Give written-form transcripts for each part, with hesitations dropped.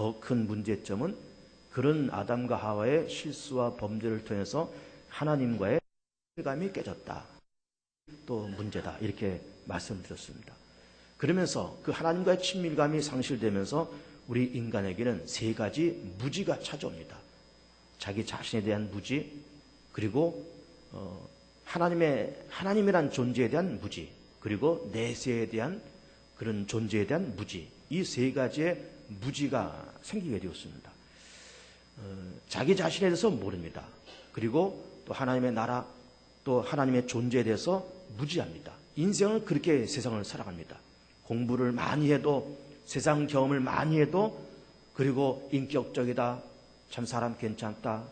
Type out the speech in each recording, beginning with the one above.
더 큰 문제점은 그런 아담과 하와의 실수와 범죄를 통해서 하나님과의 친밀감이 깨졌다. 또 문제다. 이렇게 말씀드렸습니다. 그러면서 그 하나님과의 친밀감이 상실되면서 우리 인간에게는 세 가지 무지가 찾아옵니다. 자기 자신에 대한 무지, 그리고 하나님이란 존재에 대한 무지, 그리고 내세에 대한 그런 존재에 대한 무지, 이 세 가지의 무지가 생기게 되었습니다. 자기 자신에 대해서 모릅니다. 그리고 또 하나님의 나라, 또 하나님의 존재에 대해서 무지합니다. 인생은 그렇게 세상을 살아갑니다. 공부를 많이 해도, 세상 경험을 많이 해도, 그리고 인격적이다, 참 사람 괜찮다,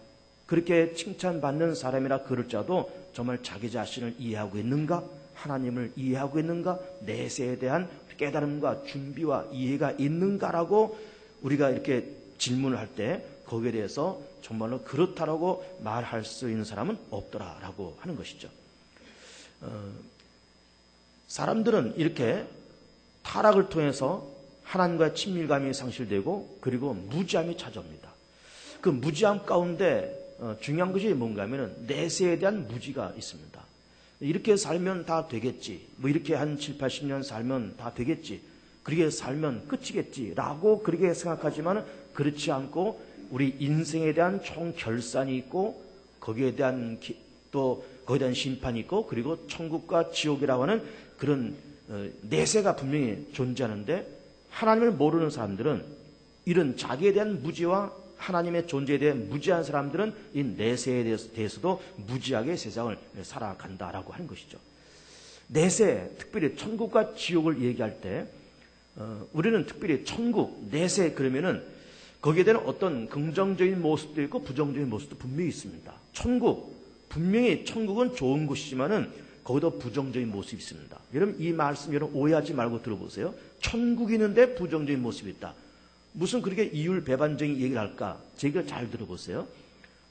그렇게 칭찬받는 사람이라 그럴지라도 정말 자기 자신을 이해하고 있는가? 하나님을 이해하고 있는가? 내세에 대한 깨달음과 준비와 이해가 있는가라고 우리가 이렇게 질문을 할 때 거기에 대해서 정말로 그렇다라고 말할 수 있는 사람은 없더라라고 하는 것이죠. 사람들은 이렇게 타락을 통해서 하나님과의 친밀감이 상실되고 그리고 무지함이 찾아옵니다. 그 무지함 가운데 중요한 것이 뭔가 하면은 내세에 대한 무지가 있습니다. 이렇게 살면 다 되겠지. 뭐 이렇게 한 7, 80년 살면 다 되겠지. 그렇게 살면 끝이겠지. 라고 그렇게 생각하지만 그렇지 않고 우리 인생에 대한 총 결산이 있고 거기에 대한 또 거기에 대한 심판이 있고 그리고 천국과 지옥이라고 하는 그런 내세가 분명히 존재하는데 하나님을 모르는 사람들은 이런 자기에 대한 무지와 하나님의 존재에 대해 무지한 사람들은 이 내세에 대해서도 무지하게 세상을 살아간다라고 하는 것이죠. 내세, 특별히 천국과 지옥을 얘기할 때 우리는 특별히 천국, 내세 그러면은 거기에 대한 어떤 긍정적인 모습도 있고 부정적인 모습도 분명히 있습니다. 천국, 분명히 천국은 좋은 곳이지만은 거기도 부정적인 모습이 있습니다. 여러분 이 말씀 여러분 오해하지 말고 들어보세요. 천국이 있는데 부정적인 모습이 있다. 무슨 그렇게 이율배반적인 얘기를 할까? 제 얘기를 잘 들어보세요.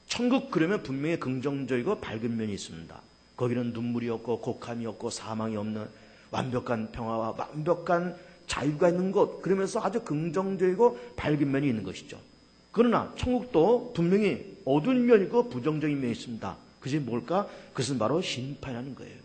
천국 그러면 분명히 긍정적이고 밝은 면이 있습니다. 거기는 눈물이 없고 곡함이 없고 사망이 없는 완벽한 평화와 완벽한 자유가 있는 곳, 그러면서 아주 긍정적이고 밝은 면이 있는 것이죠. 그러나 천국도 분명히 어두운 면이 있고 부정적인 면이 있습니다. 그것이 뭘까? 그것은 바로 심판이라는 거예요.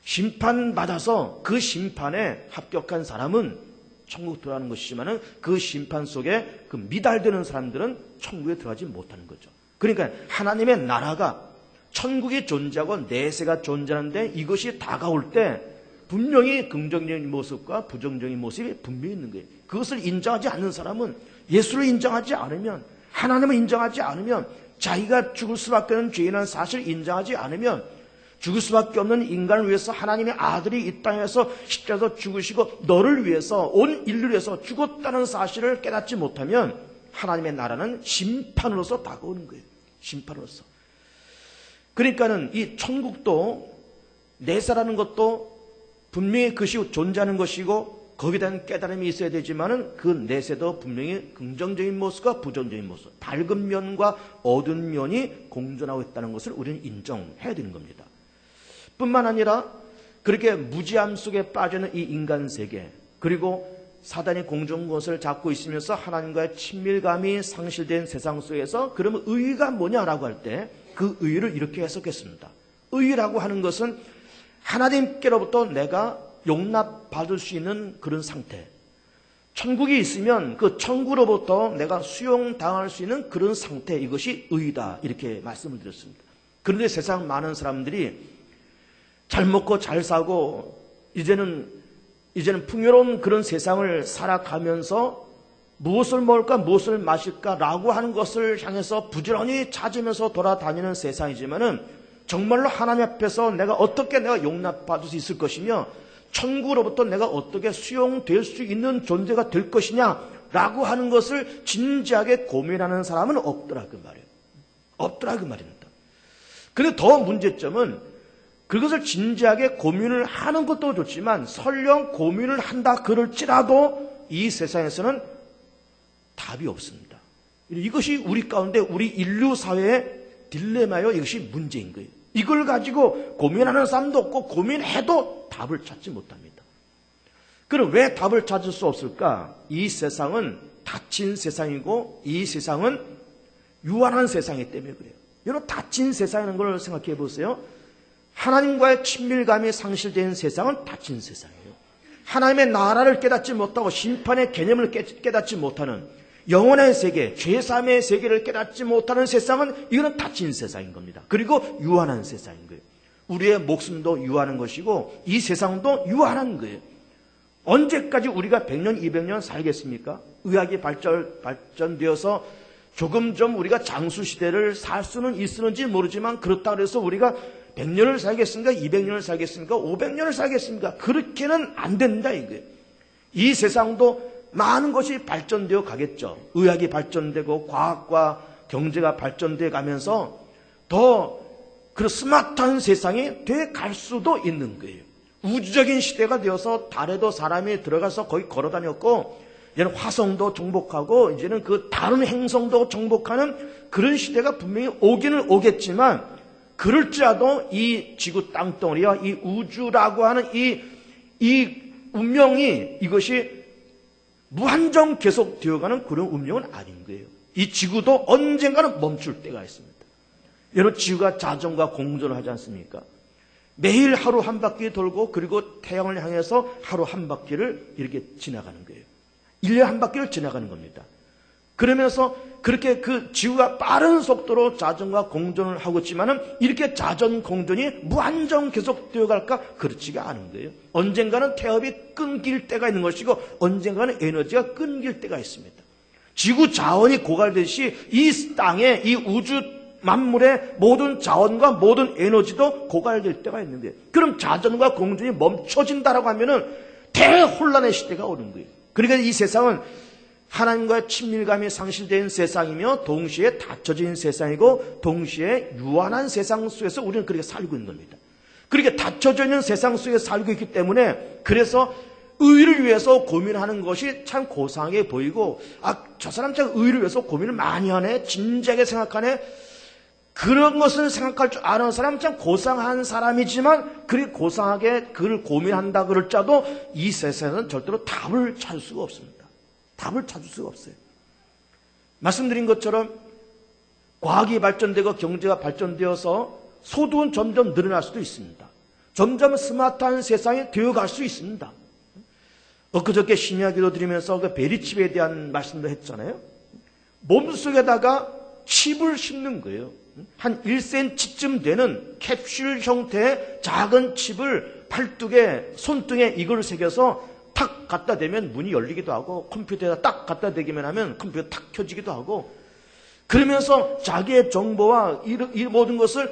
심판받아서 그 심판에 합격한 사람은 천국 들어가는 것이지만은 그 심판 속에 그 미달되는 사람들은 천국에 들어가지 못하는 거죠. 그러니까 하나님의 나라가 천국이 존재하고 내세가 존재하는데 이것이 다가올 때 분명히 긍정적인 모습과 부정적인 모습이 분명히 있는 거예요. 그것을 인정하지 않는 사람은 예수를 인정하지 않으면 하나님을 인정하지 않으면 자기가 죽을 수밖에 없는 죄인이라는 사실을 인정하지 않으면 죽을 수밖에 없는 인간을 위해서 하나님의 아들이 이 땅에서 십자가에서 죽으시고 너를 위해서 온 인류를 위해서 죽었다는 사실을 깨닫지 못하면 하나님의 나라는 심판으로서 다가오는 거예요. 심판으로서. 그러니까는 이 천국도 내세라는 것도 분명히 그것이 존재하는 것이고 거기에 대한 깨달음이 있어야 되지만은 그 내세도 분명히 긍정적인 모습과 부정적인 모습, 밝은 면과 어두운 면이 공존하고 있다는 것을 우리는 인정해야 되는 겁니다. 뿐만 아니라 그렇게 무지함 속에 빠지는 이 인간 세계, 그리고 사단이 공존 것을 잡고 있으면서 하나님과의 친밀감이 상실된 세상 속에서 그러면 의의가 뭐냐라고 할 때 그 의의를 이렇게 해석했습니다. 의의라고 하는 것은 하나님께로부터 내가 용납받을 수 있는 그런 상태. 천국이 있으면 그 천국으로부터 내가 수용당할 수 있는 그런 상태, 이것이 의의다. 이렇게 말씀을 드렸습니다. 그런데 세상 많은 사람들이 잘 먹고 잘 사고 이제는 풍요로운 그런 세상을 살아가면서 무엇을 먹을까 무엇을 마실까라고 하는 것을 향해서 부지런히 찾으면서 돌아다니는 세상이지만은 정말로 하나님 앞에서 내가 용납받을 수 있을 것이며 천국으로부터 내가 어떻게 수용될 수 있는 존재가 될 것이냐라고 하는 것을 진지하게 고민하는 사람은 없더라 그 말이에요. 없더라 그 말입니다. 그런데 더 문제점은 그것을 진지하게 고민을 하는 것도 좋지만 설령 고민을 한다 그럴지라도 이 세상에서는 답이 없습니다. 이것이 우리 가운데 우리 인류 사회의 딜레마요. 이것이 문제인 거예요. 이걸 가지고 고민하는 사람도 없고 고민해도 답을 찾지 못합니다. 그럼 왜 답을 찾을 수 없을까? 이 세상은 닫힌 세상이고 이 세상은 유한한 세상이기 때문에 그래요. 여러분, 닫힌 세상이라는 걸 생각해 보세요. 하나님과의 친밀감이 상실된 세상은 닫힌 세상이에요. 하나님의 나라를 깨닫지 못하고 심판의 개념을 깨닫지 못하는 영원의 세계, 죄사함의 세계를 깨닫지 못하는 세상은 이거는 닫힌 세상인 겁니다. 그리고 유한한 세상인 거예요. 우리의 목숨도 유한한 것이고 이 세상도 유한한 거예요. 언제까지 우리가 100년, 200년 살겠습니까? 의학이 발전되어서 조금 좀 우리가 장수시대를 살 수는 있을지 모르지만 그렇다고 해서 우리가 100년을 살겠습니까? 200년을 살겠습니까? 500년을 살겠습니까? 그렇게는 안 된다 이거예요. 이 세상도 많은 것이 발전되어 가겠죠. 의학이 발전되고 과학과 경제가 발전되어 가면서 더 그 스마트한 세상이 돼 갈 수도 있는 거예요. 우주적인 시대가 되어서 달에도 사람이 들어가서 거기 걸어 다녔고 이제는 화성도 정복하고 이제는 그 다른 행성도 정복하는 그런 시대가 분명히 오기는 오겠지만 그럴지라도 이 지구 땅덩어리와 이 우주라고 하는 이 운명이 이것이 무한정 계속 되어가는 그런 운명은 아닌 거예요. 이 지구도 언젠가는 멈출 때가 있습니다. 여러분, 지구가 자전과 공전을 하지 않습니까? 매일 하루 한 바퀴 돌고 그리고 태양을 향해서 하루 한 바퀴를 이렇게 지나가는 거예요. 1년 한 바퀴를 지나가는 겁니다. 그러면서 그렇게 그 지구가 빠른 속도로 자전과 공전을 하고 있지만은 이렇게 자전 공전이 무한정 계속 되어갈까? 그렇지가 않은 거예요. 언젠가는 태엽이 끊길 때가 있는 것이고 언젠가는 에너지가 끊길 때가 있습니다. 지구 자원이 고갈되듯이 이 땅에 이 우주 만물의 모든 자원과 모든 에너지도 고갈될 때가 있는 거예요. 그럼 자전과 공전이 멈춰진다라고 하면은 대혼란의 시대가 오는 거예요. 그러니까 이 세상은 하나님과의 친밀감이 상실된 세상이며 동시에 닫혀진 세상이고 동시에 유한한 세상 속에서 우리는 그렇게 살고 있는 겁니다. 그렇게 닫혀져 있는 세상 속에 살고 있기 때문에 그래서 의를 위해서 고민하는 것이 참 고상하게 보이고 저 사람 참 의를 위해서 고민을 많이 하네, 진지하게 생각하네, 그런 것을 생각할 줄 아는 사람 참 고상한 사람이지만 그렇게 고상하게 그를 고민한다 그럴지라도 이 세상에는 절대로 답을 찾을 수가 없습니다. 답을 찾을 수가 없어요. 말씀드린 것처럼 과학이 발전되고 경제가 발전되어서 소득은 점점 늘어날 수도 있습니다. 점점 스마트한 세상이 되어갈 수 있습니다. 엊그저께 심야 기도 드리면서 그 베리칩에 대한 말씀도 했잖아요. 몸속에다가 칩을 심는 거예요. 한 1cm쯤 되는 캡슐 형태의 작은 칩을 팔뚝에, 손등에 이걸 새겨서 탁 갖다 대면 문이 열리기도 하고 컴퓨터에다 딱 갖다 대기만 하면 컴퓨터 탁 켜지기도 하고 그러면서 자기의 정보와 이 모든 것을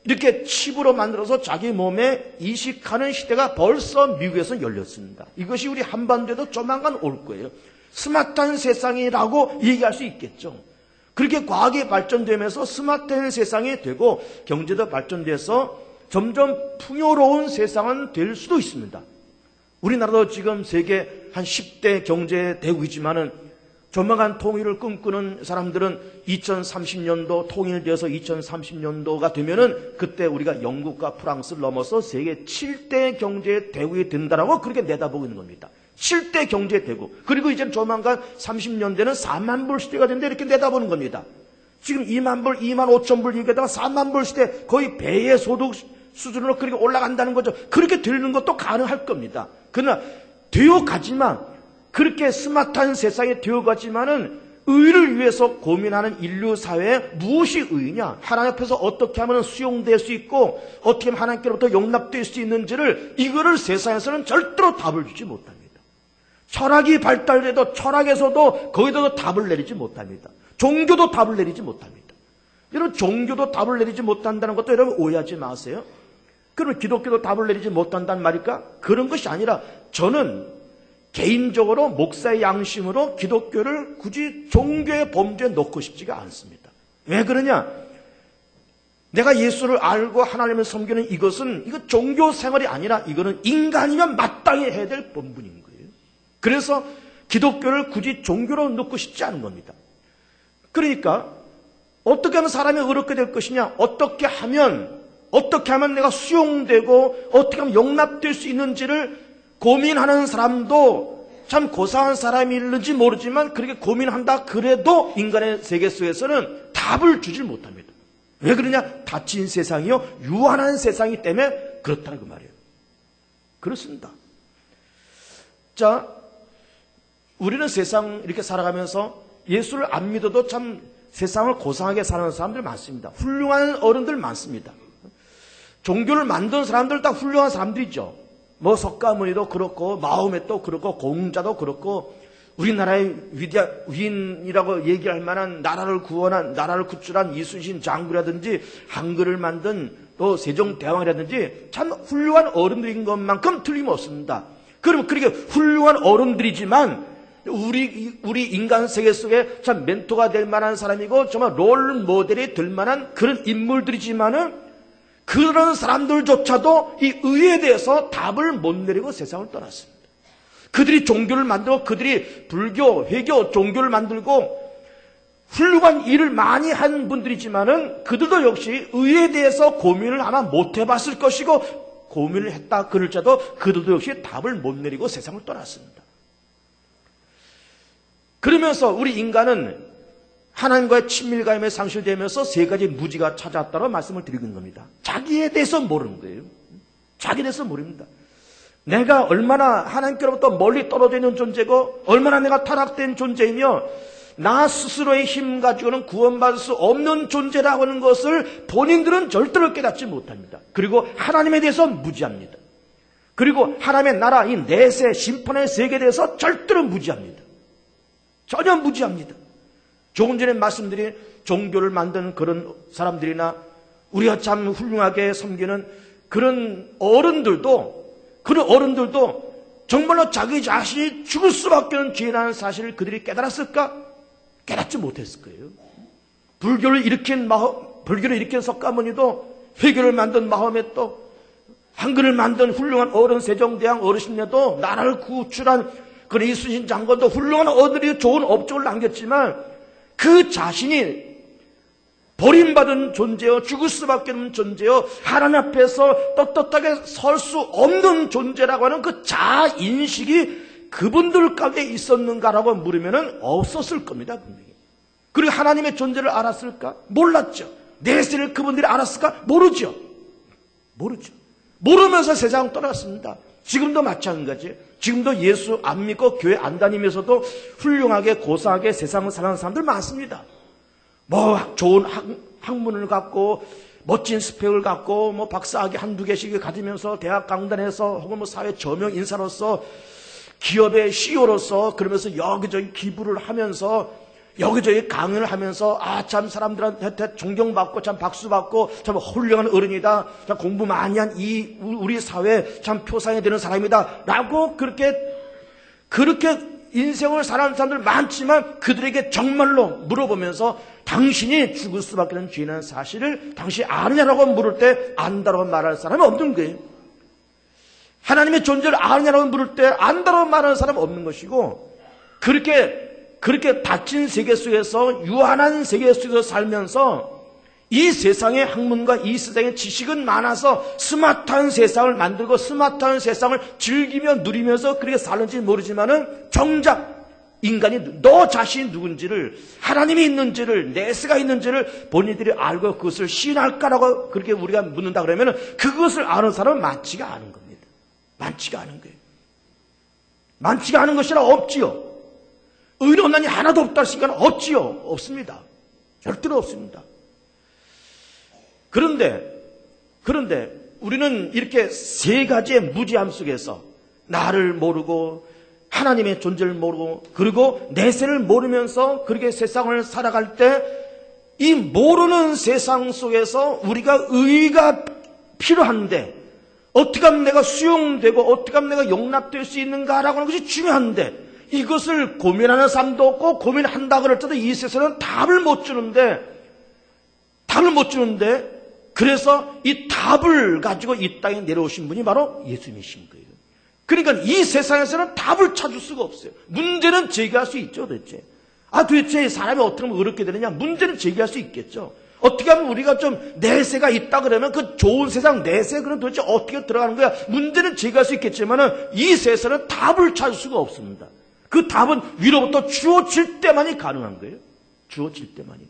이렇게 칩으로 만들어서 자기 몸에 이식하는 시대가 벌써 미국에서 열렸습니다. 이것이 우리 한반도에도 조만간 올 거예요. 스마트한 세상이라고 얘기할 수 있겠죠. 그렇게 과학이 발전되면서 스마트한 세상이 되고 경제도 발전돼서 점점 풍요로운 세상은 될 수도 있습니다. 우리나라도 지금 세계 한 10대 경제 대국이지만은 조만간 통일을 꿈꾸는 사람들은 2030년도 통일되어서 2030년도가 되면은 그때 우리가 영국과 프랑스를 넘어서 세계 7대 경제 대국이 된다라고 그렇게 내다보고 있는 겁니다. 7대 경제 대국. 그리고 이제 조만간 30년대는 4만 불 시대가 된다 이렇게 내다보는 겁니다. 지금 2만 불, 2만 5천 불 이렇게다가 4만 불 시대 거의 배의 소득 수준으로 그렇게 올라간다는 거죠. 그렇게 되는 것도 가능할 겁니다. 그러나 되어가지만 그렇게 스마트한 세상에 되어가지만은 의를 위해서 고민하는 인류 사회에 무엇이 의냐? 하나님 앞에서 어떻게 하면 수용될 수 있고 어떻게 하면 하나님께로부터 용납될 수 있는지를 이거를 세상에서는 절대로 답을 주지 못합니다. 철학이 발달돼도 철학에서도 거기다도 답을 내리지 못합니다. 종교도 답을 내리지 못합니다. 여러분 종교도 답을 내리지 못한다는 것도 여러분 오해하지 마세요. 그러면 기독교도 답을 내리지 못한다는 말일까? 그런 것이 아니라 저는 개인적으로 목사의 양심으로 기독교를 굳이 종교의 범주에 넣고 싶지가 않습니다. 왜 그러냐? 내가 예수를 알고 하나님을 섬기는 이것은 이거 종교 생활이 아니라 이거는 인간이면 마땅히 해야 될 본분인 거예요. 그래서 기독교를 굳이 종교로 넣고 싶지 않은 겁니다. 그러니까 어떻게 하면 사람이 의롭게 될 것이냐? 어떻게 하면 내가 수용되고 어떻게 하면 용납될 수 있는지를 고민하는 사람도 참 고상한 사람일는지 모르지만 그렇게 고민한다 그래도 인간의 세계 속에서는 답을 주질 못합니다. 왜 그러냐? 닫힌 세상이요, 유한한 세상이기 때문에 그렇다는 그 말이에요. 그렇습니다. 자, 우리는 세상 이렇게 살아가면서 예수를 안 믿어도 참 세상을 고상하게 사는 사람들 많습니다. 훌륭한 어른들 많습니다. 종교를 만든 사람들 다 훌륭한 사람들이죠. 뭐 석가모니도 그렇고 마호메도 그렇고 공자도 그렇고 우리나라의 위인이라고 얘기할 만한 나라를 구원한, 나라를 구출한 이순신 장군이라든지 한글을 만든 또 세종대왕이라든지 참 훌륭한 어른들인 것만큼 틀림없습니다. 그러면 그렇게 훌륭한 어른들이지만 우리 인간 세계 속에 참 멘토가 될 만한 사람이고 정말 롤 모델이 될 만한 그런 인물들이지만은 그런 사람들조차도 이 의에 대해서 답을 못 내리고 세상을 떠났습니다. 그들이 종교를 만들고 그들이 불교, 회교, 종교를 만들고 훌륭한 일을 많이 한 분들이지만은 그들도 역시 의에 대해서 고민을 아마 못 해봤을 것이고 고민을 했다 그럴지라도 그들도 역시 답을 못 내리고 세상을 떠났습니다. 그러면서 우리 인간은 하나님과의 친밀감에 상실되면서 세 가지 무지가 찾아왔다고 말씀을 드리는 겁니다. 자기에 대해서 모르는 거예요. 자기에 대해서 모릅니다. 내가 얼마나 하나님께로부터 멀리 떨어져 있는 존재고 얼마나 내가 타락된 존재이며 나 스스로의 힘 가지고는 구원받을 수 없는 존재라고 하는 것을 본인들은 절대로 깨닫지 못합니다. 그리고 하나님에 대해서 무지합니다. 그리고 하나님의 나라, 이 내세, 심판의 세계에 대해서 절대로 무지합니다. 전혀 무지합니다. 조금 전에 말씀드린 종교를 만드는 그런 사람들이나 우리가 참 훌륭하게 섬기는 그런 어른들도 정말로 자기 자신이 죽을 수밖에 없는 죄라는 사실을 그들이 깨달았을까? 깨닫지 못했을 거예요. 불교를 일으킨 석가모니도 회교를 만든 마호메도 한글을 만든 훌륭한 어른 세종대왕 어르신네도 나라를 구출한 그런 이순신 장군도 훌륭한 어른들이 좋은 업적을 남겼지만 그 자신이 버림받은 존재요, 죽을 수밖에 없는 존재요, 하나님 앞에서 떳떳하게 설 수 없는 존재라고 하는 그 자아인식이 그분들 가운데 있었는가라고 물으면 없었을 겁니다, 분명히. 그리고 하나님의 존재를 알았을까? 몰랐죠. 내세를 그분들이 알았을까? 모르죠. 모르면서 세상 떠났습니다. 지금도 마찬가지예요. 지금도 예수 안 믿고 교회 안 다니면서도 훌륭하게 고상하게 세상을 사는 사람들 많습니다. 뭐 좋은 학문을 갖고 멋진 스펙을 갖고 뭐 박사학위 한두 개씩 가지면서 대학 강단에서 혹은 뭐 사회 저명 인사로서 기업의 CEO로서 그러면서 여기저기 기부를 하면서 여기저기 강연을 하면서 참 사람들한테 존경받고 참 박수받고 참 훌륭한 어른이다, 참 공부 많이 한 우리 사회 참 표상이 되는 사람이다 라고 그렇게 인생을 사는 사람들 많지만 그들에게 정말로 물어보면서 당신이 죽을 수밖에 없는 죄라는 사실을 당신이 아느냐라고 물을 때 안다라고 말할 사람이 없는 거예요. 하나님의 존재를 아느냐라고 물을 때 안다라고 말하는 사람은 없는 것이고 그렇게 닫힌 세계 속에서 유한한 세계 속에서 살면서 이 세상의 학문과 이 세상의 지식은 많아서 스마트한 세상을 만들고 스마트한 세상을 즐기며 누리면서 그렇게 사는지 모르지만은 정작 인간이 너 자신이 누군지를, 하나님이 있는지를, 내세가 있는지를 본인들이 알고 그것을 시인할까라고 그렇게 우리가 묻는다 그러면 그것을 아는 사람은 많지가 않은 겁니다. 많지가 않은 거예요. 많지가 않은 것이라 없지요. 의로운이 하나도 없다 하시니까 없지요. 없습니다. 절대로 없습니다. 그런데 우리는 이렇게 세 가지의 무지함 속에서 나를 모르고 하나님의 존재를 모르고 그리고 내세를 모르면서 그렇게 세상을 살아갈 때 이 모르는 세상 속에서 우리가 의의가 필요한데 어떻게 하면 내가 수용되고 어떻게 하면 내가 용납될 수 있는가라고 하는 것이 중요한데 이것을 고민하는 사람도 없고 고민한다 그럴 때도 이 세상은 답을 못 주는데 그래서 이 답을 가지고 이 땅에 내려오신 분이 바로 예수님이신 거예요. 그러니까 이 세상에서는 답을 찾을 수가 없어요. 문제는 제기할 수 있죠, 도대체. 도대체 사람이 어떻게 하면 어렵게 되느냐? 문제는 제기할 수 있겠죠. 어떻게 하면 우리가 좀 내세가 있다 그러면 그 좋은 세상 내세 그럼 도대체 어떻게 들어가는 거야? 문제는 제기할 수 있겠지만은 이 세상은 답을 찾을 수가 없습니다. 그 답은 위로부터 주어질 때만이 가능한 거예요. 주어질 때만이.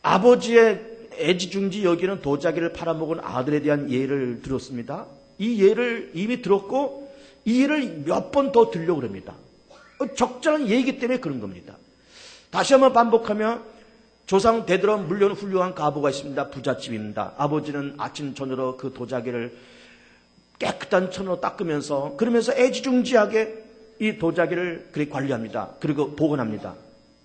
아버지의 애지중지 여기는 도자기를 팔아먹은 아들에 대한 예를 들었습니다. 이 예를 이미 들었고 이 예를 몇 번 더 들려고 합니다. 적절한 예이기 때문에 그런 겁니다. 다시 한번 반복하면 조상 대대로 물려온 훌륭한 가부가 있습니다. 부잣집입니다. 아버지는 아침 저녁으로 그 도자기를 깨끗한 천으로 닦으면서 그러면서 애지중지하게 이 도자기를 그렇게 관리합니다. 그리고 보관합니다.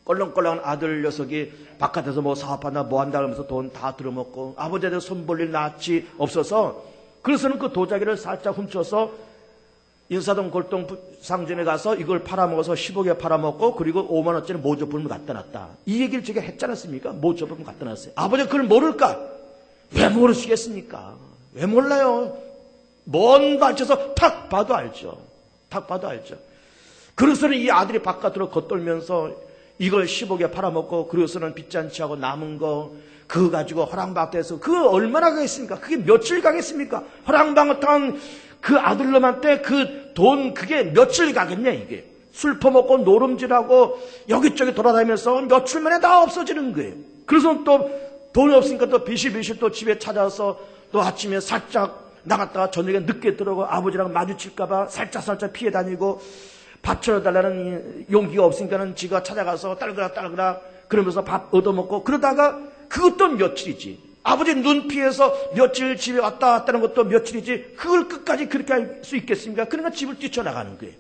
껄렁껄렁한 아들 녀석이 바깥에서 뭐 사업한다 뭐 한다 하면서 돈 다 들어먹고 아버지한테 손 벌릴 낯이 없어서 그래서는 그 도자기를 살짝 훔쳐서 인사동 골동 상점에 가서 이걸 팔아먹어서 15개 팔아먹고 그리고 5만 원짜리 모조품을 갖다 놨다. 이 얘기를 제가 했지 않았습니까? 모조품을 갖다 놨어요. 아버지가 그걸 모를까? 왜 모르시겠습니까? 왜 몰라요? 먼 발쳐서 탁 봐도 알죠. 탁 봐도 알죠. 그래서는 이 아들이 바깥으로 겉돌면서 이걸 15개 팔아먹고 그래서는 빚잔치하고 남은 거 그거 가지고 허랑방태에서 그거 얼마나 가겠습니까? 그게 며칠 가겠습니까? 허랑방탕 그 아들놈한테 그 돈 그게 며칠 가겠냐 이게. 술 퍼먹고 노름질하고 여기저기 돌아다니면서 며칠 만에 다 없어지는 거예요. 그래서 또 돈이 없으니까 또 비실비실 또 집에 찾아와서 또 아침에 살짝 나갔다가 저녁에 늦게 들어오고 아버지랑 마주칠까봐 살짝 피해 다니고 밥 차려달라는 용기가 없으니까는 지가 찾아가서 딸그락 그러면서 밥 얻어먹고 그러다가 그것도 며칠이지. 아버지 눈 피해서 며칠 집에 왔다 갔다는 것도 며칠이지. 그걸 끝까지 그렇게 할 수 있겠습니까? 그러니까 집을 뛰쳐나가는 거예요.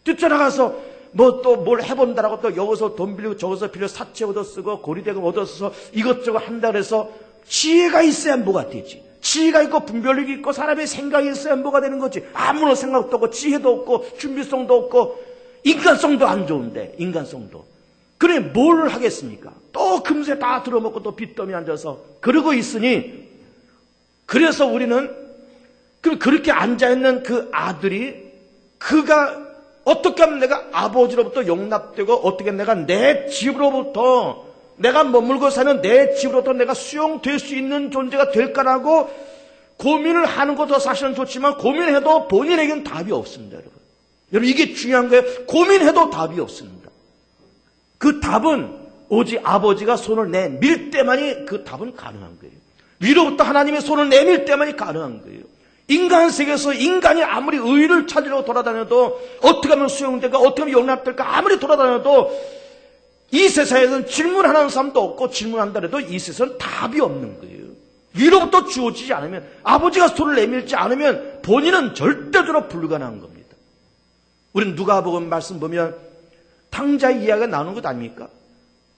뛰쳐나가서 뭐 또 뭘 해본다라고 또 여기서 돈 빌리고 저기서 빌려 사채 얻어쓰고 고리대금 얻어서서 이것저것 한다 그래서 지혜가 있어야 뭐가 되지. 지혜가 있고 분별력이 있고 사람의 생각이 있어야 뭐가 되는 거지. 아무런 생각도 없고 지혜도 없고 준비성도 없고 인간성도 안 좋은데 인간성도. 그래 뭘 하겠습니까? 또 금세 다 들어먹고 또 빚더미 앉아서 그러고 있으니 그래서 우리는 그렇게 앉아있는 그 아들이 그가 어떻게 하면 내가 아버지로부터 용납되고 어떻게 내가 내 집으로부터 내가 머물고 사는 내 집으로부터 내가 수용될 수 있는 존재가 될까라고 고민을 하는 것도 사실은 좋지만 고민해도 본인에게는 답이 없습니다. 여러분 이게 중요한 거예요. 고민해도 답이 없습니다. 그 답은 오직 아버지가 손을 내밀 때만이 그 답은 가능한 거예요. 위로부터 하나님의 손을 내밀 때만이 가능한 거예요. 인간 세계에서 인간이 아무리 의를 찾으려고 돌아다녀도 어떻게 하면 수용될까 어떻게 하면 용납될까 아무리 돌아다녀도 이 세상에서는 질문하는 사람도 없고 질문한다 해도 이 세상은 답이 없는 거예요. 위로부터 주어지지 않으면 아버지가 손을 내밀지 않으면 본인은 절대적으로 불가능한 겁니다. 우리는 누가복음 말씀 보면 탕자의 이야기가 나오는 것 아닙니까?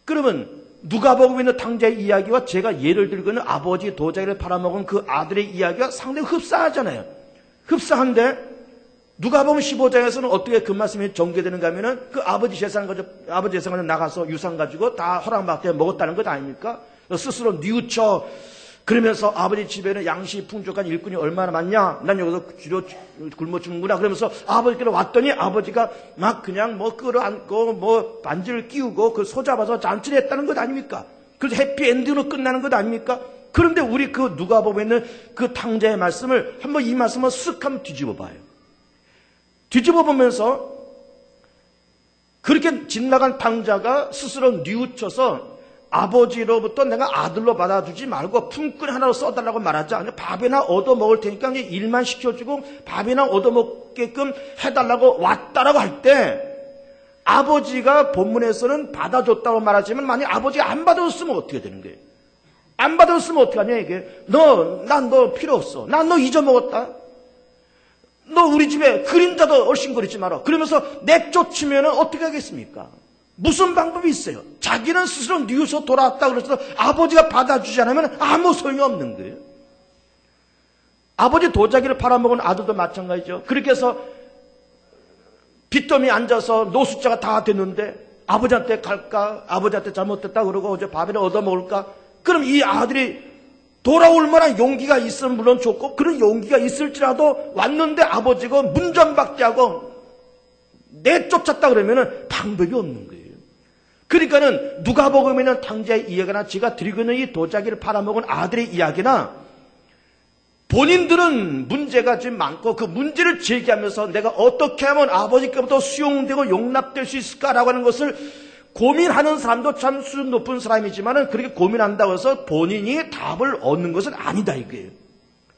그러면 누가복음에 있는 탕자의 이야기와 제가 예를 들고 있는 아버지 도자기를 팔아먹은 그 아들의 이야기가 상당히 흡사하잖아요. 흡사한데 누가복음 15장에서는 어떻게 그 말씀이 전개되는가 하면은 그 아버지 재산을 나가서 유산 가지고 다 허락받게 먹었다는 것 아닙니까? 스스로 뉘우쳐 그러면서 아버지 집에는 양식 풍족한 일꾼이 얼마나 많냐? 난 여기서 주로 굶어 죽는구나. 그러면서 아버지께로 왔더니 아버지가 막 그냥 뭐 끌어안고 뭐 반지를 끼우고 그 소잡아서 잔치를 했다는 것 아닙니까? 그래서 해피엔딩으로 끝나는 것 아닙니까? 그런데 우리 그 누가복음에 있는 그 탕자의 말씀을 한번 이 말씀을 쓱 한번 뒤집어 봐요. 뒤집어 보면서 그렇게 빗나간 탕자가 스스로 뉘우쳐서 아버지로부터 내가 아들로 받아주지 말고 품꾼 하나로 써달라고 말하지 않아요. 밥이나 얻어먹을 테니까 일만 시켜주고 밥이나 얻어먹게끔 해달라고 왔다라고 할 때 아버지가 본문에서는 받아줬다고 말하지만 만약 아버지가 안 받아줬으면 어떻게 되는 거예요? 안 받아줬으면 어떻게 하냐 이게. 난 너 필요 없어. 난 너 잊어먹었다. 너 우리 집에 그림자도 얼씬거리지 마라. 그러면서 내쫓으면 어떻게 하겠습니까? 무슨 방법이 있어요? 자기는 스스로 뉘우쳐 돌아왔다 그래서 아버지가 받아주지 않으면 아무 소용이 없는 거예요. 아버지 도자기를 팔아먹은 아들도 마찬가지죠. 그렇게 해서 빚더미 앉아서 노숙자가 다 됐는데 아버지한테 갈까? 아버지한테 잘못됐다 그러고 어제 밥이나 얻어먹을까? 그럼 이 아들이 돌아올 만한 용기가 있으면 물론 좋고 그런 용기가 있을지라도 왔는데 아버지가 문전박대하고 내쫓았다 그러면 방법이 없는 거예요. 그러니까는 누가복음에 있는 탕자의 이야기나 제가 드리고 있는 이 도자기를 팔아먹은 아들의 이야기나 본인들은 문제가 좀 많고 그 문제를 제기하면서 내가 어떻게 하면 아버지께부터 수용되고 용납될 수 있을까라고 하는 것을 고민하는 사람도 참 수준 높은 사람이지만은 그렇게 고민한다고 해서 본인이 답을 얻는 것은 아니다 이거예요.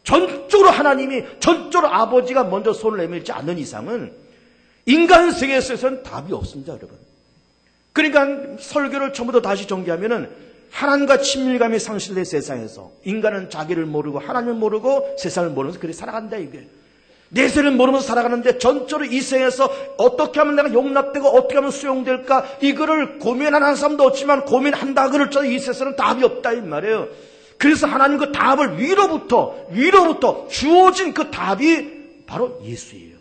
전적으로 하나님이, 전적으로 아버지가 먼저 손을 내밀지 않는 이상은 인간 세계에서는 답이 없습니다, 여러분. 그러니까 설교를 처음부터 다시 정리하면은 하나님과 친밀감이 상실된 세상에서 인간은 자기를 모르고 하나님을 모르고 세상을 모르면서 그렇게 살아간다 이거예요. 내세를 모르면서 살아가는데 전적으로 이 세상에서 어떻게 하면 내가 용납되고 어떻게 하면 수용될까 이거를 고민하는 사람도 없지만 고민한다 그럴지라도 이 세상에는 답이 없다 이 말이에요. 그래서 하나님 그 답을 위로부터 주어진 그 답이 바로 예수예요.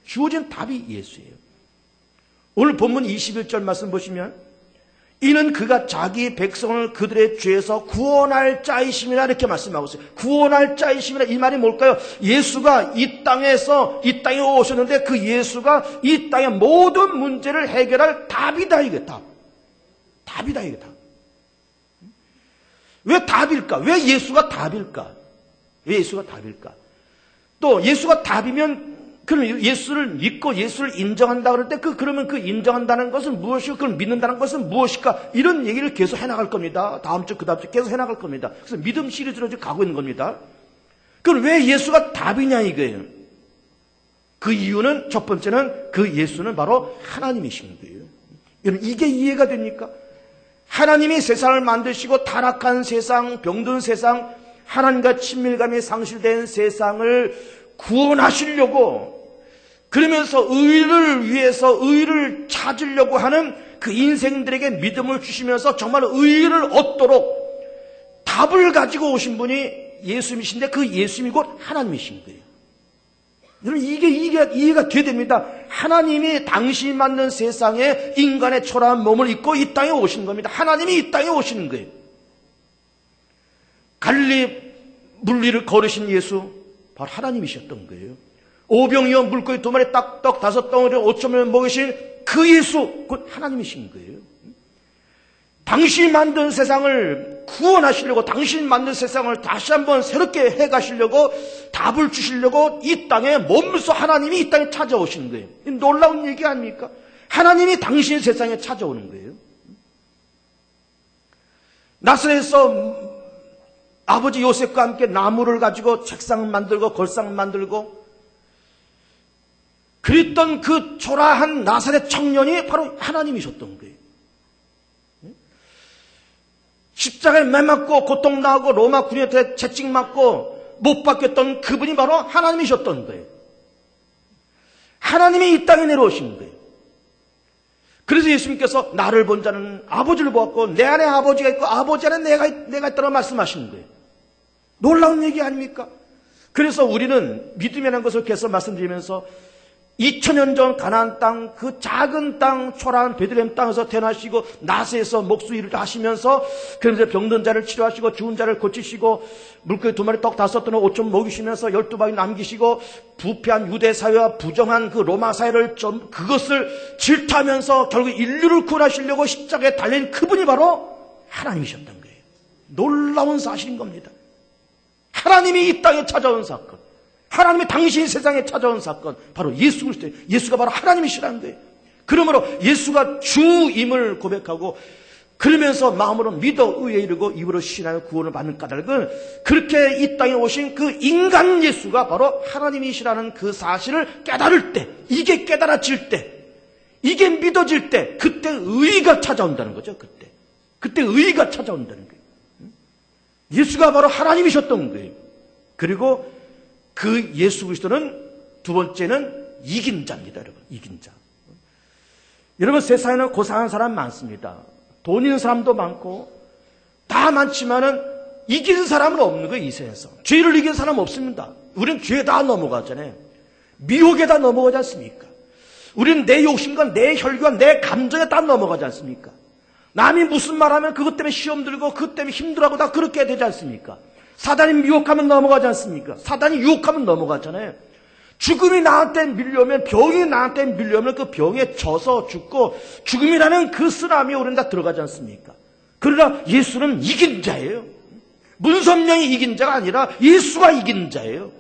주어진 답이 예수예요. 오늘 본문 21절 말씀 보시면 이는 그가 자기 백성을 그들의 죄에서 구원할 자이심이라 이렇게 말씀하고 있어요. 구원할 자이심이라 이 말이 뭘까요? 예수가 이 땅에 오셨는데 그 예수가 이 땅의 모든 문제를 해결할 답이다 이게 답. 답이다 이게 답. 왜 답일까? 왜 예수가 답일까? 왜 예수가 답일까? 또 예수가 답이면 그럼 예수를 믿고 예수를 인정한다 그럴 때 그러면 그 인정한다는 것은 무엇이고 그걸 믿는다는 것은 무엇일까? 이런 얘기를 계속 해나갈 겁니다. 다음 주, 그 다음 주 계속 해나갈 겁니다. 그래서 믿음 시리즈로 지금 가고 있는 겁니다. 그럼 왜 예수가 답이냐 이거예요. 그 이유는 첫 번째는 그 예수는 바로 하나님이신 거예요. 여러분 이게 이해가 됩니까? 하나님이 세상을 만드시고 타락한 세상, 병든 세상, 하나님과 친밀감이 상실된 세상을 구원하시려고 그러면서 의를 위해서 의를 찾으려고 하는 그 인생들에게 믿음을 주시면서 정말 의를 얻도록 답을 가지고 오신 분이 예수님이신데 그 예수님이 곧 하나님이신 거예요. 여러분 이게 이해가 돼야 됩니다. 하나님이 당신이 만든 세상에 인간의 초라한 몸을 입고 이 땅에 오신 겁니다. 하나님이 이 땅에 오시는 거예요. 갈릴리 물리를 걸으신 예수 바로 하나님이셨던 거예요. 오병이어 물고기 2마리 떡 5덩어리 5,000명을 먹이신 그 예수 곧 하나님이신 거예요. 당신이 만든 세상을 구원하시려고 당신이 만든 세상을 다시 한번 새롭게 해가시려고 답을 주시려고 이 땅에 몸소 하나님이 이 땅에 찾아오시는 거예요. 놀라운 얘기 아닙니까? 하나님이 당신의 세상에 찾아오는 거예요. 나사렛에서 아버지 요셉과 함께 나무를 가지고 책상을 만들고 걸상을 만들고 그랬던 그 초라한 나사렛 청년이 바로 하나님이셨던 거예요. 십자가에 매 맞고 고통당하고 로마 군인한테 채찍 맞고 못 박혔던 그분이 바로 하나님이셨던 거예요. 하나님이 이 땅에 내려오신 거예요. 그래서 예수님께서 나를 본 자는 아버지를 보았고 내 안에 아버지가 있고 아버지 안에 내가 있다고 말씀하시는 거예요. 놀라운 얘기 아닙니까? 그래서 우리는 믿음이라는 것을 계속 말씀드리면서 2000년 전 가나안 땅, 그 작은 땅, 초라한 베들레헴 땅에서 태어나시고 나세에서 목수일을 하시면서 그러면서 병든 자를 치료하시고 죽은 자를 고치시고 물고기 2마리 떡 5톤을 5천 먹이시면서 12바퀴 남기시고 부패한 유대 사회와 부정한 그 로마 사회를 그것을 질타하면서 결국 인류를 구원하시려고 십자가에 달린 그분이 바로 하나님이셨던 거예요. 놀라운 사실인 겁니다. 하나님이 이 땅에 찾아온 사건, 하나님이 당신이 세상에 찾아온 사건, 바로 예수 그리스도예요. 예수가 바로 하나님이시라는 거예요. 그러므로 예수가 주임을 고백하고 그러면서 마음으로 믿어 의에 이르고 입으로 신하여 구원을 받는 까닭은 그렇게 이 땅에 오신 그 인간 예수가 바로 하나님이시라는 그 사실을 깨달을 때, 이게 깨달아질 때, 이게 믿어질 때, 그때 의가 찾아온다는 거죠. 그때 의가 찾아온다는 거예요. 예수가 바로 하나님이셨던 거예요. 그리고 그 예수 그리스도는 두 번째는 이긴 자입니다, 여러분. 이긴 자. 여러분 세상에는 고상한 사람 많습니다. 돈 있는 사람도 많고 다 많지만은 이긴 사람은 없는 거예요, 이 세상에서. 죄를 이긴 사람 없습니다. 우리는 죄에 다 넘어가잖아요. 미혹에 다 넘어가지 않습니까? 우리는 내 욕심과 내 혈기와 내 감정에 다 넘어가지 않습니까? 남이 무슨 말하면 그것 때문에 시험 들고 그것 때문에 힘들어하고 다 그렇게 되지 않습니까? 사단이 미혹하면 넘어가지 않습니까? 사단이 유혹하면 넘어가잖아요. 죽음이 나한테 밀려오면, 병이 나한테 밀려오면 그 병에 져서 죽고 죽음이라는 그 쓰나미에 우리는 다 들어가지 않습니까? 그러나 예수는 이긴 자예요. 문선명이 이긴 자가 아니라 예수가 이긴 자예요.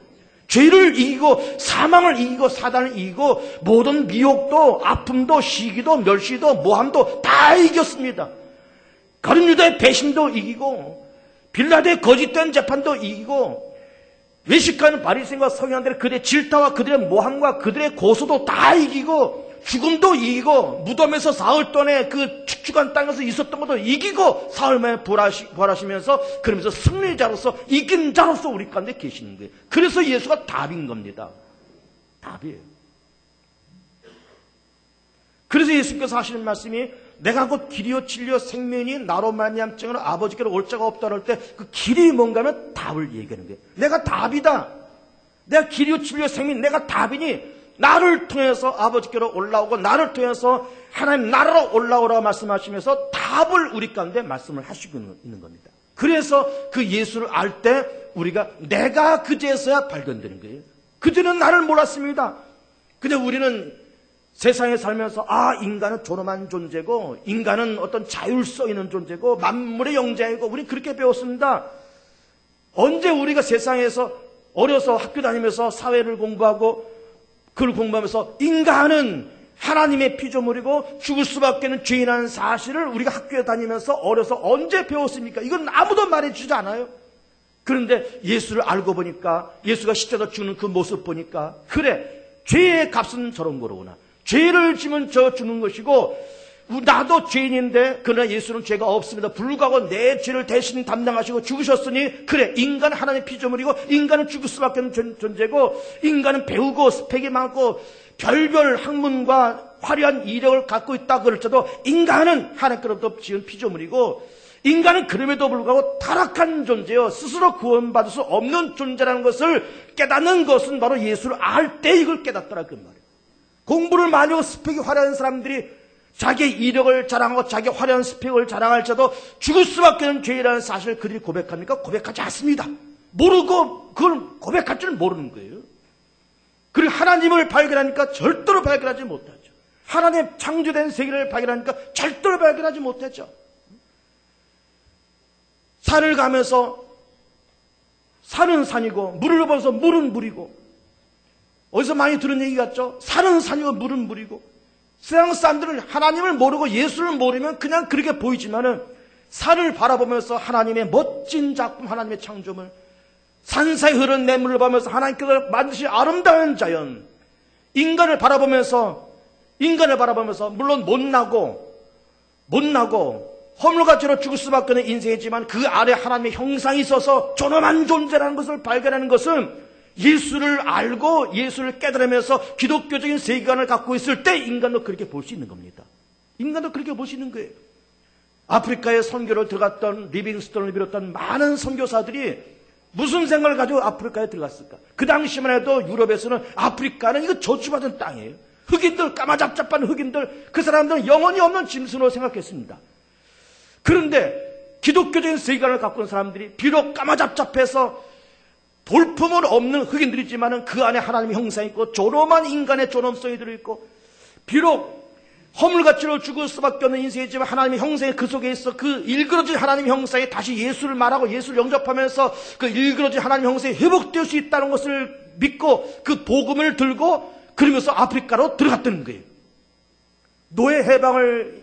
죄를 이기고 사망을 이기고 사단을 이기고 모든 미혹도 아픔도 시기도 멸시도 모함도 다 이겼습니다. 가룟 유다의 배신도 이기고 빌라도의 거짓된 재판도 이기고 외식하는 바리새인과 서기관들의 그들의 질타와 그들의 모함과 그들의 고소도 다 이기고 죽음도 이기고 무덤에서 사흘 동안에 그 축축한 땅에서 있었던 것도 이기고 사흘 만에 부활하시면서 그러면서 승리자로서 이긴 자로서 우리 가운데 계시는 거예요. 그래서 예수가 답인 겁니다. 답이에요. 그래서 예수께서 하시는 말씀이 내가 곧 길이요 진리요 생명이 나로 말미암증으로 아버지께로 올 자가 없다 할 때 그 길이 뭔가 하면 답을 얘기하는 거예요. 내가 답이다. 내가 길이요 진리요 생명, 내가 답이니 나를 통해서 아버지께로 올라오고 나를 통해서 하나님 나라로 올라오라고 말씀하시면서 답을 우리 가운데 말씀을 하시고 있는 겁니다. 그래서 그 예수를 알 때 우리가 내가 그제서야 발견되는 거예요. 그제는 나를 몰랐습니다. 그냥 우리는 세상에 살면서 인간은 존엄한 존재고 인간은 어떤 자율성 있는 존재고 만물의 영장이고 우리 그렇게 배웠습니다. 언제 우리가 세상에서 어려서 학교 다니면서 사회를 공부하고 그걸 공부하면서 인간은 하나님의 피조물이고 죽을 수밖에 없는 죄인이라는 사실을 우리가 학교에 다니면서 어려서 언제 배웠습니까? 이건 아무도 말해주지 않아요. 그런데 예수를 알고 보니까 예수가 십자가에 죽는 그 모습 보니까 그래, 죄의 값은 저런 거로구나. 죄를 지면 저 주는 것이고 나도 죄인인데 그러나 예수는 죄가 없습니다. 불구하고 내 죄를 대신 담당하시고 죽으셨으니 그래, 인간은 하나님의 피조물이고 인간은 죽을 수밖에 없는 존재고 인간은 배우고 스펙이 많고 별별 학문과 화려한 이력을 갖고 있다 그럴지라도 인간은 하나님께로부터 지은 피조물이고 인간은 그럼에도 불구하고 타락한 존재요, 스스로 구원받을 수 없는 존재라는 것을 깨닫는 것은 바로 예수를 알 때 이걸 깨닫더라 그 말이에요. 공부를 많이 하고 스펙이 화려한 사람들이 자기의 이력을 자랑하고 자기의 화려한 스펙을 자랑할지라도 죽을 수밖에 없는 죄라는 사실을 그들이 고백합니까? 고백하지 않습니다. 모르고 그걸 고백할 줄 모르는 거예요. 그리고 하나님을 발견하니까 절대로 발견하지 못하죠. 하나님 창조된 세계를 발견하니까 절대로 발견하지 못했죠. 산을 가면서 산은 산이고 물을 보면서 물은 물이고, 어디서 많이 들은 얘기 같죠? 산은 산이고 물은 물이고, 세상 사람들은 하나님을 모르고 예수를 모르면 그냥 그렇게 보이지만은 산을 바라보면서 하나님의 멋진 작품, 하나님의 창조물, 산사이 흐르는 냇물을 보면서 하나님께서 만드신 아름다운 자연, 인간을 바라보면서 물론 못나고 허물같이로 죽을 수밖에 없는 인생이지만 그 아래 하나님의 형상이 있어서 존엄한 존재라는 것을 발견하는 것은 예수를 알고 예수를 깨달으면서 기독교적인 세계관을 갖고 있을 때 인간도 그렇게 볼 수 있는 겁니다. 인간도 그렇게 볼 수 있는 거예요. 아프리카에 선교를 들어갔던 리빙스턴을 비롯한 많은 선교사들이 무슨 생각을 가지고 아프리카에 들어갔을까? 그 당시만 해도 유럽에서는 아프리카는 이거 저주받은 땅이에요. 흑인들, 까마잡잡한 흑인들, 그 사람들은 영혼이 없는 짐승으로 생각했습니다. 그런데 기독교적인 세계관을 갖고 있는 사람들이 비록 까마잡잡해서 볼품은 없는 흑인들이지만 그 안에 하나님의 형상이 있고 존엄한 인간의 존엄성이 들어있고, 비록 허물같이로 죽을 수밖에 없는 인생이지만 하나님의 형상이 그 속에 있어 그 일그러진 하나님의 형상에 다시 예수를 말하고 예수를 영접하면서 그 일그러진 하나님의 형상이 회복될 수 있다는 것을 믿고 그 복음을 들고 그러면서 아프리카로 들어갔다는 거예요. 노예 해방을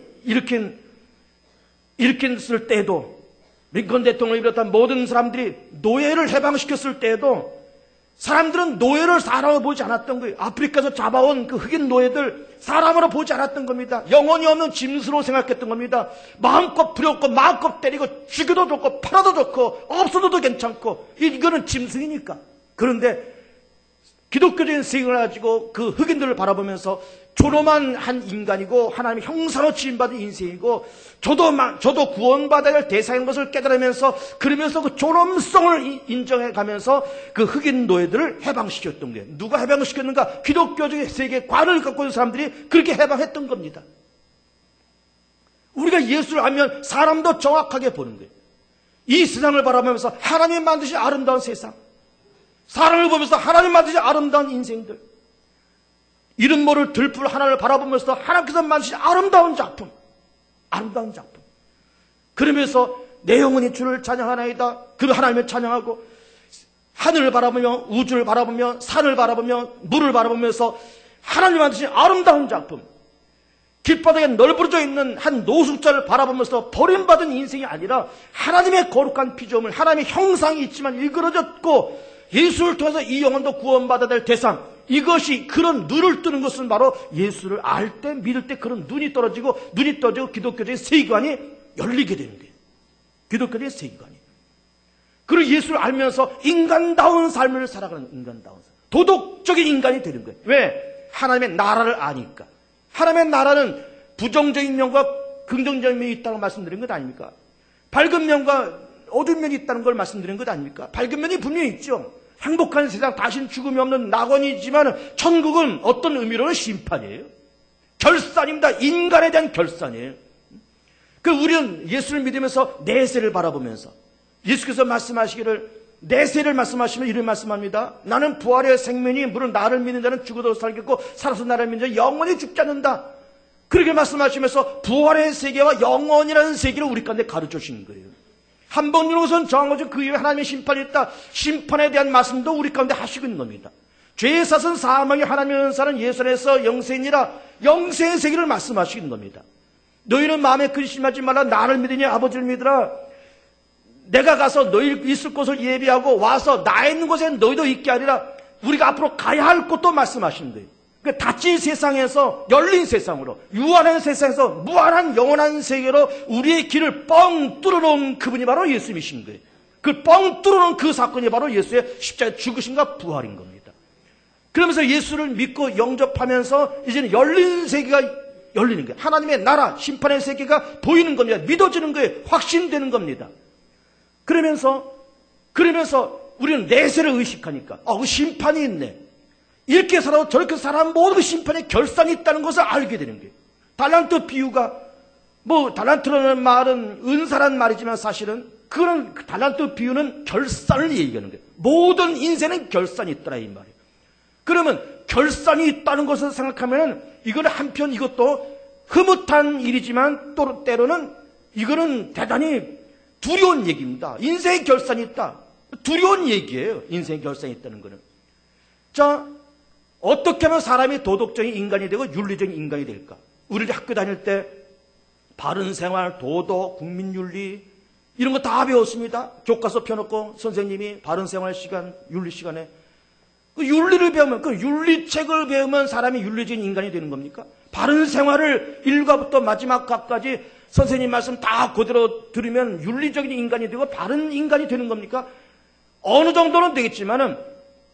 일으켰을 때에도, 링컨 대통령을 비롯한 모든 사람들이 노예를 해방시켰을 때에도 사람들은 노예를 사람으로 보지 않았던 거예요. 아프리카에서 잡아온 그 흑인 노예들 사람으로 보지 않았던 겁니다. 영혼이 없는 짐승으로 생각했던 겁니다. 마음껏 부렸고 마음껏 때리고 죽여도 좋고 팔아도 좋고 없어도 괜찮고 이거는 짐승이니까. 그런데 기독교적인 세계를 가지고 그 흑인들을 바라보면서 존엄한 한 인간이고 하나님의 형상으로 지음받은 인생이고 저도 구원받아야 할 대상인 것을 깨달으면서 그러면서 그 존엄성을 인정해 가면서 그 흑인 노예들을 해방시켰던 거예요. 누가 해방시켰는가? 기독교적인 세계관을 갖고 있는 사람들이 그렇게 해방했던 겁니다. 우리가 예수를 알면 사람도 정확하게 보는 거예요. 이 세상을 바라보면서 하나님 만드신 아름다운 세상, 사랑을 보면서 하나님 만드신 아름다운 인생들, 이름 모를 들풀 하나를 바라보면서 하나님께서 만드신 아름다운 작품, 아름다운 작품. 그러면서 내 영혼이 주를 찬양하나이다. 그 하나님을 찬양하고 하늘을 바라보며 우주를 바라보며 산을 바라보며 물을 바라보면서 하나님 만드신 아름다운 작품, 길바닥에 널브러져 있는 한 노숙자를 바라보면서 버림받은 인생이 아니라 하나님의 거룩한 피조물, 하나님의 형상이 있지만 일그러졌고 예수를 통해서 이 영혼도 구원받아야 될 대상, 이것이 그런 눈을 뜨는 것은 바로 예수를 알 때, 믿을 때 그런 눈이 떨어지고 기독교적인 세계관이 열리게 되는 거예요. 기독교적인 세계관이. 그리고 예수를 알면서 인간다운 삶을 살아가는 인간다운 삶, 도덕적인 인간이 되는 거예요. 왜? 하나님의 나라를 아니까. 하나님의 나라는 부정적인 면과 긍정적인 면이 있다고 말씀드린 것 아닙니까? 밝은 면과 어두운 면이 있다는 걸 말씀드린 것 아닙니까? 밝은 면이 분명히 있죠. 행복한 세상, 다시는 죽음이 없는 낙원이지만 천국은 어떤 의미로는 심판이에요. 결산입니다. 인간에 대한 결산이에요. 우리는 예수를 믿으면서 내세를 바라보면서 예수께서 말씀하시기를, 내세를 말씀하시면 이를 말씀합니다. 나는 부활의 생명이 물론 나를 믿는 자는 죽어도 살겠고 살아서 나를 믿는 자는 영원히 죽지 않는다. 그렇게 말씀하시면서 부활의 세계와 영원이라는 세계를 우리 가운데 가르쳐 주신 거예요. 한 번 이룬 것은 정한 거죠. 그 이후에 하나님의 심판이 있다. 심판에 대한 말씀도 우리 가운데 하시고 있는 겁니다. 죄의 사선 사망이 하나님의 은사는 예수 안에서 영생이라, 영생의 세계를 말씀하시는 겁니다. 너희는 마음에 근심하지 말라. 나를 믿으니 아버지를 믿으라. 내가 가서 너희 있을 곳을 예비하고 와서 나 있는 곳에 너희도 있게 하리라. 우리가 앞으로 가야 할 곳도 말씀하시는 거예요. 그러니까 닫힌 세상에서 열린 세상으로, 유한한 세상에서 무한한 영원한 세계로 우리의 길을 뻥 뚫어놓은 그분이 바로 예수님이신 거예요. 그 뻥 뚫어놓은 그 사건이 바로 예수의 십자가의 죽으심과 부활인 겁니다. 그러면서 예수를 믿고 영접하면서 이제는 열린 세계가 열리는 거예요. 하나님의 나라, 심판의 세계가 보이는 겁니다. 믿어지는 거예요. 확신되는 겁니다. 그러면서 우리는 내세를 의식하니까 그 심판이 있네. 이렇게 살아도 저렇게 살아도 모든 그 심판에 결산이 있다는 것을 알게 되는 거예요. 달란트 비유가, 달란트라는 말은 은사란 말이지만 사실은 그런 달란트 비유는 결산을 얘기하는 거예요. 모든 인생은 결산이 있더라 이 말이에요. 그러면 결산이 있다는 것을 생각하면 이거는 한편 이것도 흐뭇한 일이지만 또 때로는 이거는 대단히 두려운 얘기입니다. 인생의 결산이 있다. 두려운 얘기예요. 인생의 결산이 있다는 거는. 자, 어떻게 하면 사람이 도덕적인 인간이 되고 윤리적인 인간이 될까? 우리 학교 다닐 때 바른 생활, 도덕, 국민윤리 이런 거 다 배웠습니다. 교과서 펴놓고 선생님이 바른 생활 시간, 윤리 시간에 그 윤리를 배우면, 그 윤리책을 배우면 사람이 윤리적인 인간이 되는 겁니까? 바른 생활을 1과부터 마지막 과까지 선생님 말씀 다 그대로 들으면 윤리적인 인간이 되고 바른 인간이 되는 겁니까? 어느 정도는 되겠지만은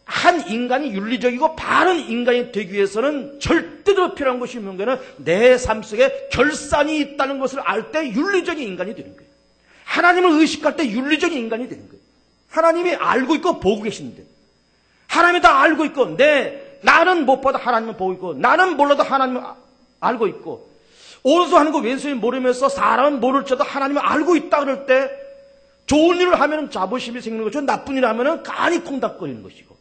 한 인간이 윤리적이고 바른 인간이 되기 위해서는 절대로 필요한 것이 있는 거는 내 삶 속에 결산이 있다는 것을 알 때 윤리적인 인간이 되는 거예요. 하나님을 의식할 때 윤리적인 인간이 되는 거예요. 하나님이 알고 있고 보고 계신데, 하나님이 다 알고 있고 나는 못 봐도 하나님은 보고 있고 나는 몰라도 하나님은 알고 있고, 오른손 하는 거 왼손이 모르면서 사람은 모를지라도 하나님은 알고 있다 그럴 때 좋은 일을 하면 자부심이 생기는 것이고 나쁜 일을 하면 간이 콩닥거리는 것이고,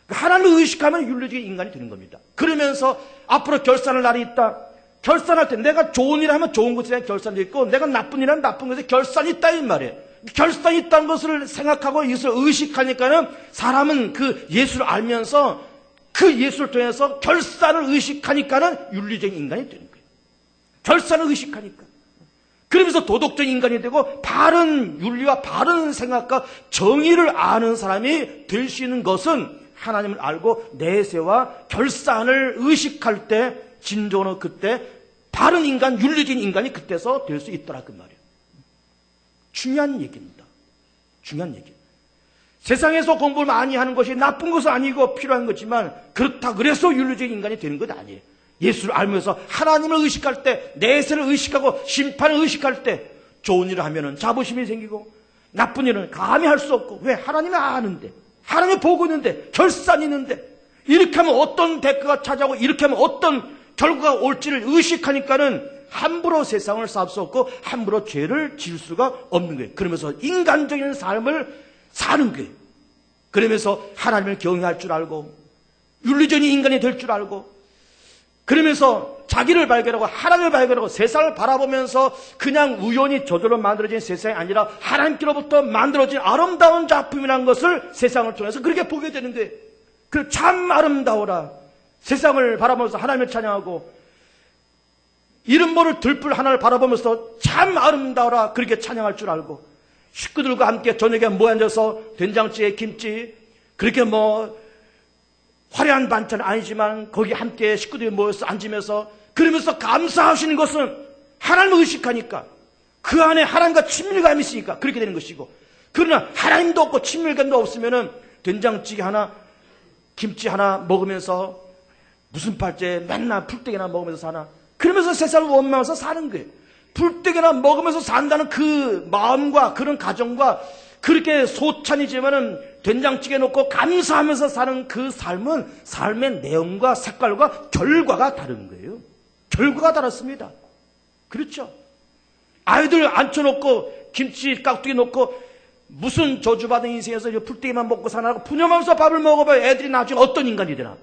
하나님을 의식하면 윤리적인 인간이 되는 겁니다. 그러면서 앞으로 결산할 날이 있다. 결산할 때 내가 좋은 일을 하면 좋은 것에 대한 결산이 있고 내가 나쁜 일을 하면 나쁜 것에 결산이 있다 이 말이에요. 결산이 있다는 것을 생각하고 이것을 의식하니까는 사람은 그 예수를 알면서 그 예수를 통해서 결산을 의식하니까는 윤리적인 인간이 되는 거예요. 결산을 의식하니까. 그러면서 도덕적인 인간이 되고 바른 윤리와 바른 생각과 정의를 아는 사람이 될 수 있는 것은 하나님을 알고 내세와 결산을 의식할 때 진정으로 그때 바른 인간, 윤리적인 인간이 그때서 될 수 있더라 그 말이에요. 중요한 얘기입니다. 중요한 얘기. 세상에서 공부를 많이 하는 것이 나쁜 것은 아니고 필요한 거지만 그렇다 그래서 윤리적인 인간이 되는 것 아니에요. 예수를 알면서 하나님을 의식할 때, 내세를 의식하고 심판을 의식할 때 좋은 일을 하면은 자부심이 생기고 나쁜 일은 감히 할 수 없고, 왜? 하나님이 아는데, 하나님이 보고 있는데, 결산이 있는데, 이렇게 하면 어떤 대가가 찾아오고 이렇게 하면 어떤 결과가 올지를 의식하니까는 함부로 세상을 살 수 없고 함부로 죄를 지을 수가 없는 거예요. 그러면서 인간적인 삶을 사는 거예요. 그러면서 하나님을 경외할 줄 알고 윤리적인 인간이 될 줄 알고 그러면서 자기를 발견하고 하나님을 발견하고 세상을 바라보면서 그냥 우연히 저절로 만들어진 세상이 아니라 하나님께로부터 만들어진 아름다운 작품이라는 것을 세상을 통해서 그렇게 보게 되는 거예요. 그 참 아름다워라. 세상을 바라보면서 하나님을 찬양하고 이름 모를 들불 하나를 바라보면서 참 아름다워라 그렇게 찬양할 줄 알고 식구들과 함께 저녁에 모여 앉아서 된장찌개 김치 그렇게 화려한 반찬은 아니지만 거기 함께 식구들이 모여서 앉으면서 그러면서 감사하시는 것은 하나님을 의식하니까 그 안에 하나님과 친밀감이 있으니까 그렇게 되는 것이고 그러나 하나님도 없고 친밀감도 없으면은 된장찌개 하나 김치 하나 먹으면서 무슨 팔째 맨날 풀떼기나 먹으면서 사나 그러면서 세상을 원망해서 사는 거예요. 풀떼기나 먹으면서 산다는 그 마음과 그런 가정과 그렇게 소찬이지만은 된장찌개 놓고 감사하면서 사는 그 삶은 삶의 내용과 색깔과 결과가 다른 거예요. 결과가 다릅니다. 그렇죠? 아이들 앉혀놓고 김치 깍두기 놓고 무슨 저주받은 인생에서 풀떼기만 먹고 사나고 푸념하면서 밥을 먹어봐야 애들이 나중에 어떤 인간이 되나.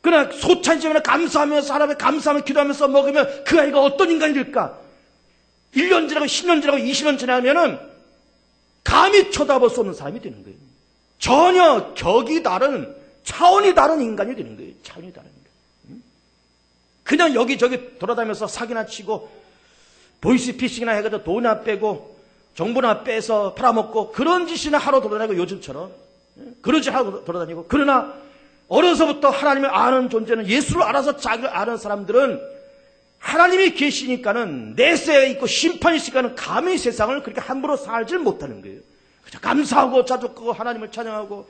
그러나 소찬이지만 감사하면서 하나님에 감사하며 기도하면서 먹으면 그 아이가 어떤 인간이 될까? 1년 지나고 10년 지나고 20년 지나면은 감히 쳐다볼 수 없는 사람이 되는 거예요. 전혀 격이 다른 차원이 다른 인간이 되는 거예요. 차원이 다른 거예요. 그냥 여기저기 돌아다니면서 사기나 치고 보이스피싱이나 해가지고 돈이나 빼고 정보나 빼서 팔아먹고 그런 짓이나 하러 돌아다니고 요즘처럼 그런 짓 하러 돌아다니고 그러나 어려서부터 하나님을 아는 존재는 예수를 알아서 자기를 아는 사람들은 하나님이 계시니까는 내세에 있고 심판이 있으니까는 감히 세상을 그렇게 함부로 살질 못하는 거예요. 그저 감사하고 자족하고 하나님을 찬양하고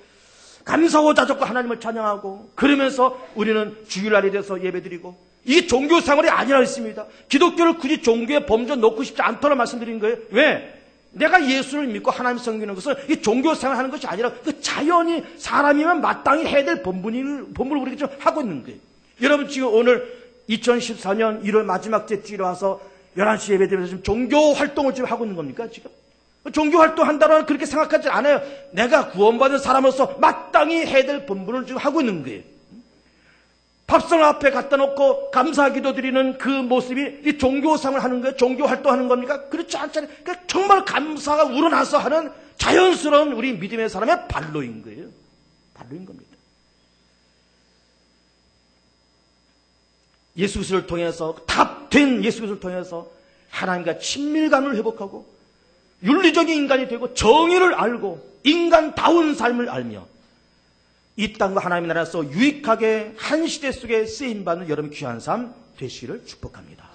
감사하고 자족하고 하나님을 찬양하고 그러면서 우리는 주일날이 돼서 예배드리고 이게 종교생활이 아니라 했습니다. 기독교를 굳이 종교의 범주에 놓고 싶지 않다고 말씀드린 거예요. 왜? 내가 예수를 믿고 하나님 섬기는 것은 이 종교생활 하는 것이 아니라 그 자연히 사람이면 마땅히 해야 될 본분을 우리가 좀 하고 있는 거예요. 여러분 지금 오늘 2014년 1월 마지막 주일에 와서 11시 예배드리면서 지금 종교 활동을 지금 하고 있는 겁니까, 지금? 종교 활동 한다고는 그렇게 생각하지 않아요. 내가 구원받은 사람으로서 마땅히 해야 될 본분을 지금 하고 있는 거예요. 밥상 앞에 갖다 놓고 감사 기도 드리는 그 모습이 이 종교상을 하는 거예요? 종교 활동하는 겁니까? 그렇지 않잖아요. 그러니까 정말 감사가 우러나서 하는 자연스러운 우리 믿음의 사람의 발로인 거예요. 발로인 겁니다. 예수 그리스도를 통해서 답된 예수 그리스도를 통해서 하나님과 친밀감을 회복하고 윤리적인 인간이 되고 정의를 알고 인간다운 삶을 알며 이 땅과 하나님의 나라에서 유익하게 한 시대 속에 쓰임받는 여러분 귀한 삶 되시기를 축복합니다.